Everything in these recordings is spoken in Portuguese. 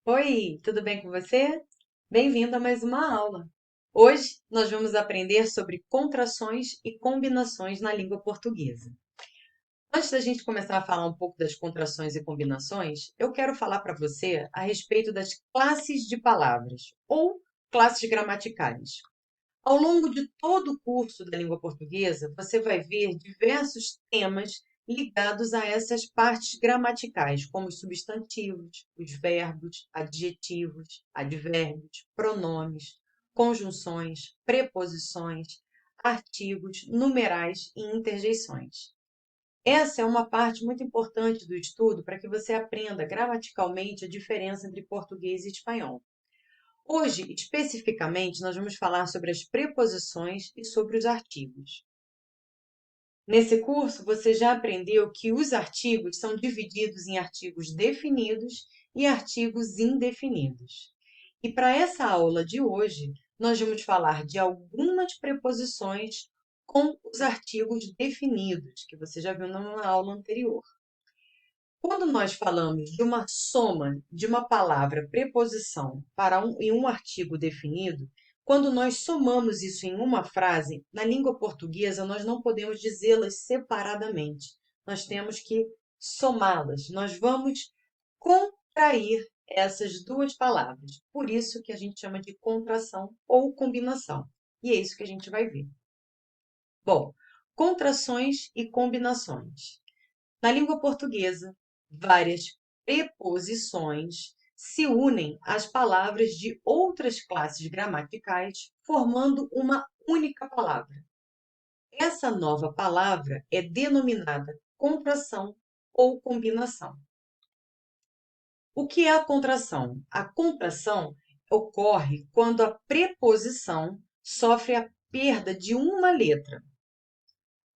Oi, tudo bem com você? Bem-vindo a mais uma aula. Hoje nós vamos aprender sobre contrações e combinações na língua portuguesa. Antes da gente começar a falar um pouco das contrações e combinações, eu quero falar para você a respeito das classes de palavras ou classes gramaticais. Ao longo de todo o curso da língua portuguesa, você vai ver diversos temas ligados a essas partes gramaticais, como os substantivos, os verbos, adjetivos, advérbios, pronomes, conjunções, preposições, artigos, numerais e interjeições. Essa é uma parte muito importante do estudo para que você aprenda gramaticalmente a diferença entre português e espanhol. Hoje, especificamente, nós vamos falar sobre as preposições e sobre os artigos. Nesse curso, você já aprendeu que os artigos são divididos em artigos definidos e artigos indefinidos. E para essa aula de hoje, nós vamos falar de algumas preposições com os artigos definidos, que você já viu na aula anterior. Quando nós falamos de uma soma de uma palavra preposição em um artigo definido, quando nós somamos isso em uma frase, na língua portuguesa nós não podemos dizê-las separadamente. Nós temos que somá-las. Nós vamos contrair essas duas palavras. Por isso que a gente chama de contração ou combinação. E é isso que a gente vai ver. Bom, contrações e combinações. Na língua portuguesa, várias preposições se unem às palavras de outras classes gramaticais, formando uma única palavra. Essa nova palavra é denominada contração ou combinação. O que é a contração? A contração ocorre quando a preposição sofre a perda de uma letra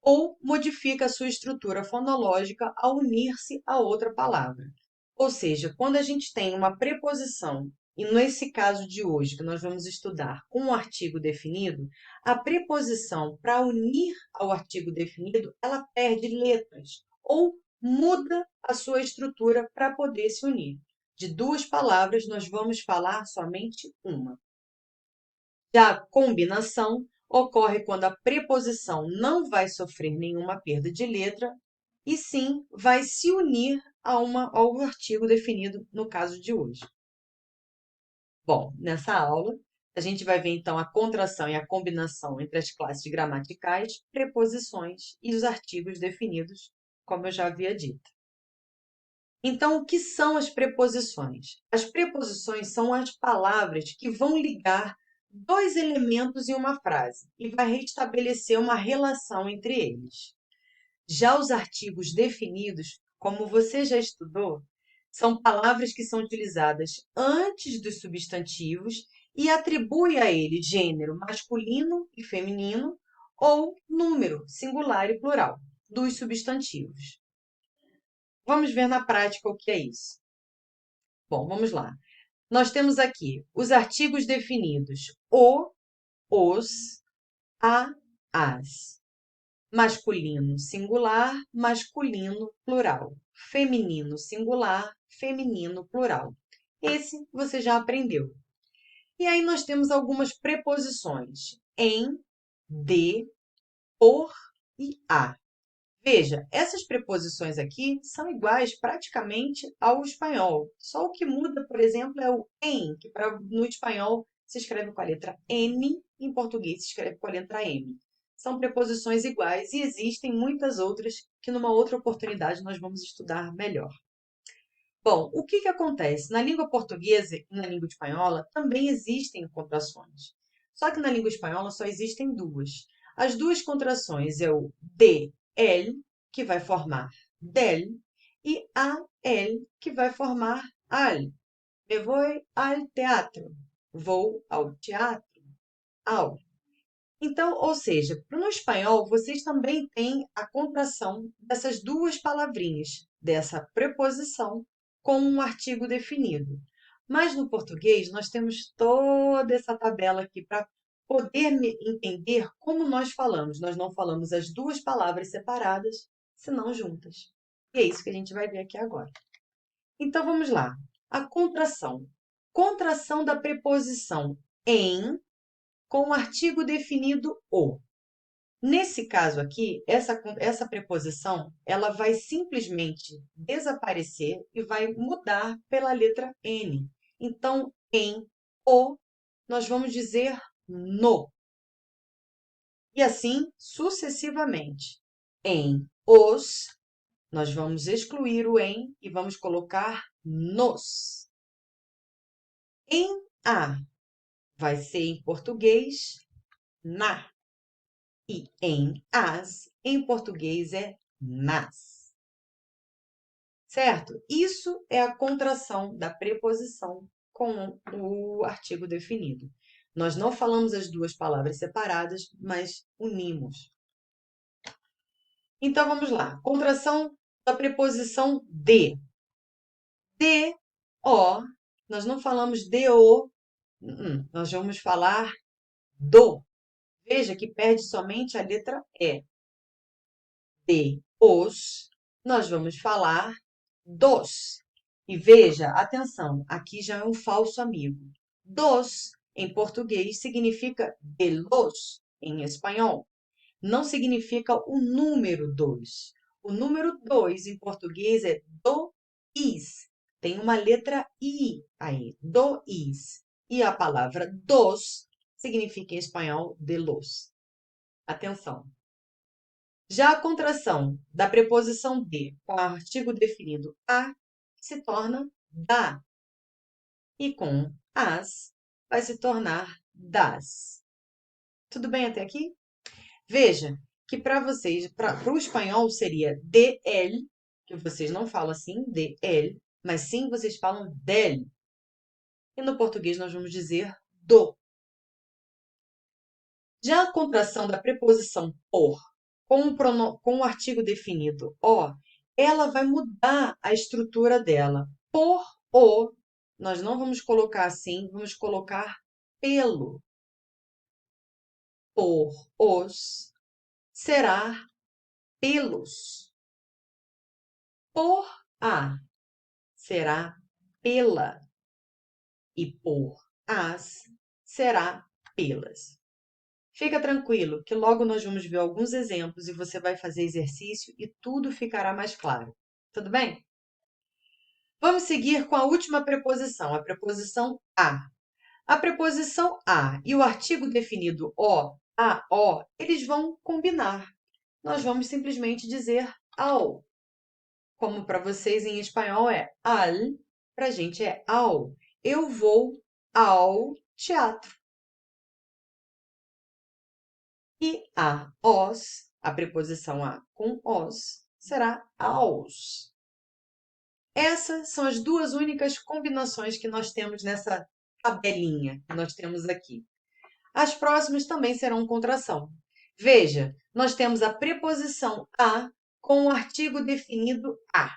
ou modifica a sua estrutura fonológica ao unir-se a outra palavra. Ou seja, quando a gente tem uma preposição, e nesse caso de hoje, que nós vamos estudar com um artigo definido, a preposição, para unir ao artigo definido, ela perde letras ou muda a sua estrutura para poder se unir. De duas palavras, nós vamos falar somente uma. Já a combinação ocorre quando a preposição não vai sofrer nenhuma perda de letra e sim vai se unir ao artigo definido no caso de hoje. Bom, nessa aula, a gente vai ver então a contração e a combinação entre as classes gramaticais, preposições e os artigos definidos, como eu já havia dito. Então, o que são as preposições? As preposições são as palavras que vão ligar dois elementos em uma frase e vai restabelecer uma relação entre eles. Já os artigos definidos, como você já estudou, são palavras que são utilizadas antes dos substantivos e atribui a ele gênero masculino e feminino ou número singular e plural dos substantivos. Vamos ver na prática o que é isso. Bom, vamos lá. Nós temos aqui os artigos definidos: o, os, a, as. Masculino singular, masculino plural. Feminino singular, feminino plural. Esse você já aprendeu. E aí nós temos algumas preposições: em, de, por e a. Veja, essas preposições aqui são iguais praticamente ao espanhol. Só o que muda, por exemplo, é o em, que no espanhol se escreve com a letra N, em português se escreve com a letra M. São preposições iguais e existem muitas outras que numa outra oportunidade nós vamos estudar melhor. Bom, o que acontece? Na língua portuguesa e na língua espanhola também existem contrações. Só que na língua espanhola só existem duas. As duas contrações é o de, el, que vai formar del, e a, el, que vai formar al. Me voy al teatro. Vou ao teatro. Ao. Então, ou seja, no espanhol, vocês também têm a contração dessas duas palavrinhas, dessa preposição com um artigo definido. Mas no português, nós temos toda essa tabela aqui para poder entender como nós falamos. Nós não falamos as duas palavras separadas, senão juntas. E é isso que a gente vai ver aqui agora. Então, vamos lá. A contração. Contração da preposição em com o artigo definido o. Nesse caso aqui, essa preposição ela vai simplesmente desaparecer e vai mudar pela letra N. Então, em o, nós vamos dizer no. E assim sucessivamente. Em os, nós vamos excluir o em e vamos colocar nos. Em a, vai ser em português na. E em as, em português é nas. Certo? Isso é a contração da preposição com o artigo definido. Nós não falamos as duas palavras separadas, mas unimos. Então, vamos lá. Contração da preposição de. De, ó. Nós não falamos de o. Nós vamos falar do. Veja que perde somente a letra E. De os, nós vamos falar dos. E veja, atenção, aqui já é um falso amigo. Dos, em português, significa de los, em espanhol. Não significa o número 2. O número 2 em português é do is. Tem uma letra I aí, do is. E a palavra dos significa em espanhol de los. Atenção. Já a contração da preposição de com o artigo definido a se torna da. E com as vai se tornar das. Tudo bem até aqui? Veja que para vocês, para o espanhol seria de el, que vocês não falam assim, de el, mas sim vocês falam del. E no português nós vamos dizer do. Já a contração da preposição por com o artigo definido o, ela vai mudar a estrutura dela. Por o, nós não vamos colocar assim, vamos colocar pelo. Por os, será pelos. Por a, será pela. E por as, será pelas. Fica tranquilo, que logo nós vamos ver alguns exemplos e você vai fazer exercício e tudo ficará mais claro. Tudo bem? Vamos seguir com a última preposição, a preposição a. A preposição a e o artigo definido o, a, o, eles vão combinar. Nós vamos simplesmente dizer ao. Como para vocês em espanhol é al, para a gente é ao. Eu vou ao teatro. E a, os, a preposição a com os, será aos. Essas são as duas únicas combinações que nós temos nessa tabelinha que nós temos aqui. As próximas também serão contração. Veja, nós temos a preposição a com o artigo definido a.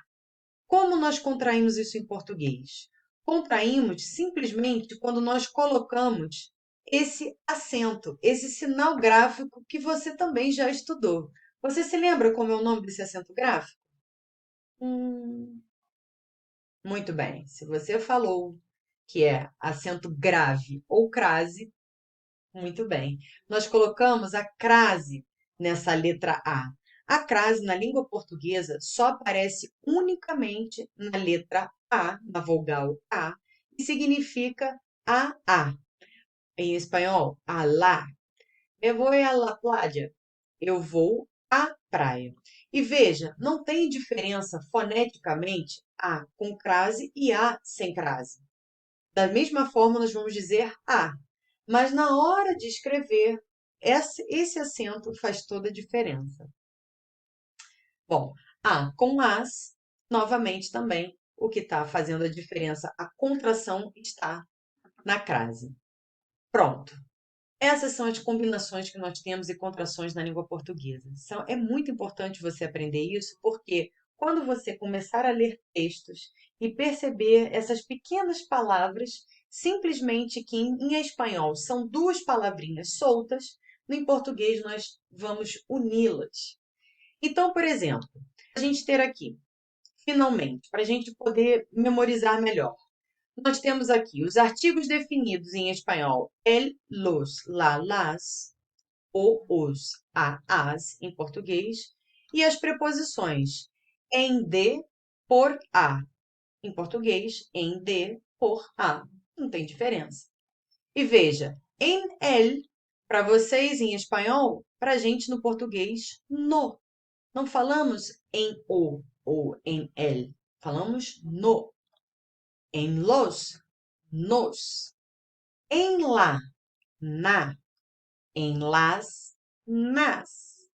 Como nós contraímos isso em português? Contraímos simplesmente quando nós colocamos esse acento, esse sinal gráfico que você também já estudou. Você se lembra como é o nome desse acento gráfico? Muito bem. Se você falou que é acento grave ou crase, muito bem. Nós colocamos a crase nessa letra A. A crase na língua portuguesa só aparece unicamente na letra A, na vogal A, e significa a. Em espanhol, alá. Me voy a la playa. Eu vou à praia. E veja, não tem diferença foneticamente A com crase e A sem crase. Da mesma forma, nós vamos dizer A. Mas na hora de escrever, esse acento faz toda a diferença. Bom, A com as, novamente também, o que está fazendo a diferença, a contração está na crase. Pronto. Essas são as combinações que nós temos e contrações na língua portuguesa. É muito importante você aprender isso, porque quando você começar a ler textos e perceber essas pequenas palavras, simplesmente que em espanhol são duas palavrinhas soltas, em português nós vamos uni-las. Então, por exemplo, a gente ter aqui, finalmente, para a gente poder memorizar melhor. Nós temos aqui os artigos definidos em espanhol, el, los, la, las, o, os, a, as, em português, e as preposições em de, por a, em português, em de, por a. Não tem diferença. E veja, em el, para vocês em espanhol, para a gente no português, no. Não falamos em o ou em el, falamos no. Em los, nos. Em la, na. Em las, nas.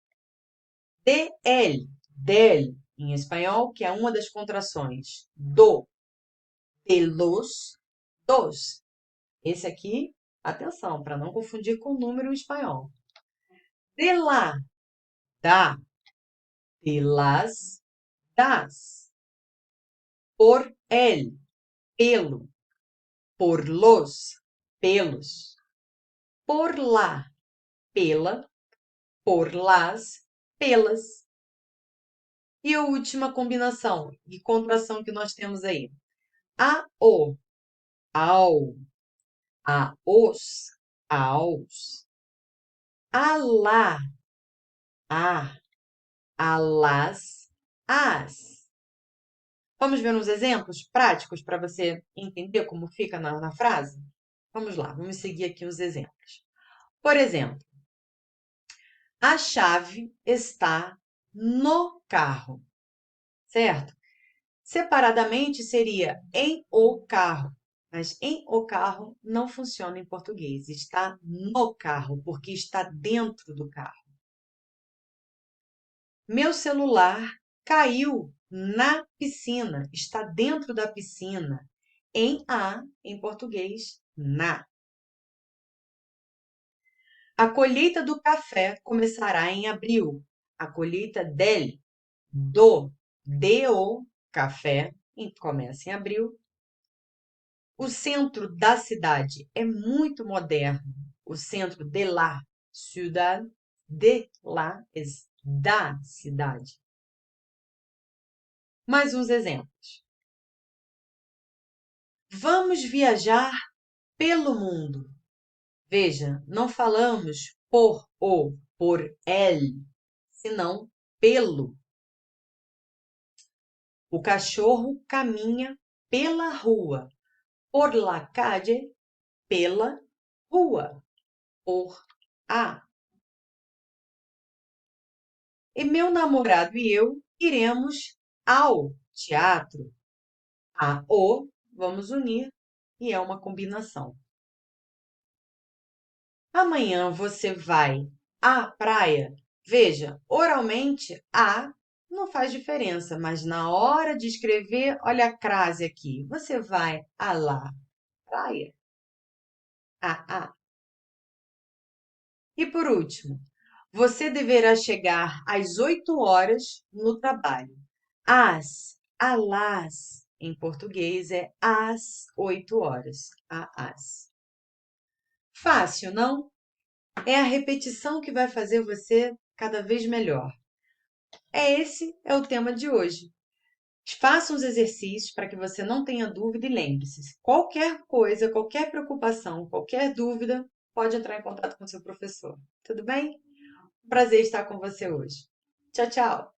De el, del, em espanhol, que é uma das contrações. Do, de los, dos. Esse aqui, atenção, para não confundir com o número em espanhol. De lá, da, de las, das. Por el, pelo. Por los, pelos. Por lá, pela. Por las, pelas. E a última combinação e contração que nós temos aí. A, o, ao. A, os, aos. A lá, a las, as. Vamos ver uns exemplos práticos para você entender como fica na frase? Vamos lá, vamos seguir aqui os exemplos. Por exemplo, a chave está no carro, certo? Separadamente seria em o carro, mas em o carro não funciona em português. Está no carro, porque está dentro do carro. Meu celular caiu na piscina, está dentro da piscina. Em a, em português, na. A colheita do café começará em abril. A colheita de o café, começa em abril. O centro da cidade é muito moderno. O centro de la ciudad, de la, é da cidade. Mais uns exemplos. Vamos viajar pelo mundo. Veja, não falamos por o, por el, senão pelo. O cachorro caminha pela rua. Por la calle, pela rua. Por a. E meu namorado e eu iremos ao teatro. A, o, vamos unir e é uma combinação. Amanhã você vai à praia? Veja, oralmente, a não faz diferença, mas na hora de escrever, olha a crase aqui. Você vai à lá praia? A. E por último, você deverá chegar às 8 horas no trabalho. Às, em português é às 8 horas. Às. Fácil, não? É a repetição que vai fazer você cada vez melhor. Esse é o tema de hoje. Faça os exercícios para que você não tenha dúvida e lembre-se, qualquer coisa, qualquer preocupação, qualquer dúvida, pode entrar em contato com seu professor. Tudo bem? Prazer estar com você hoje. Tchau, tchau!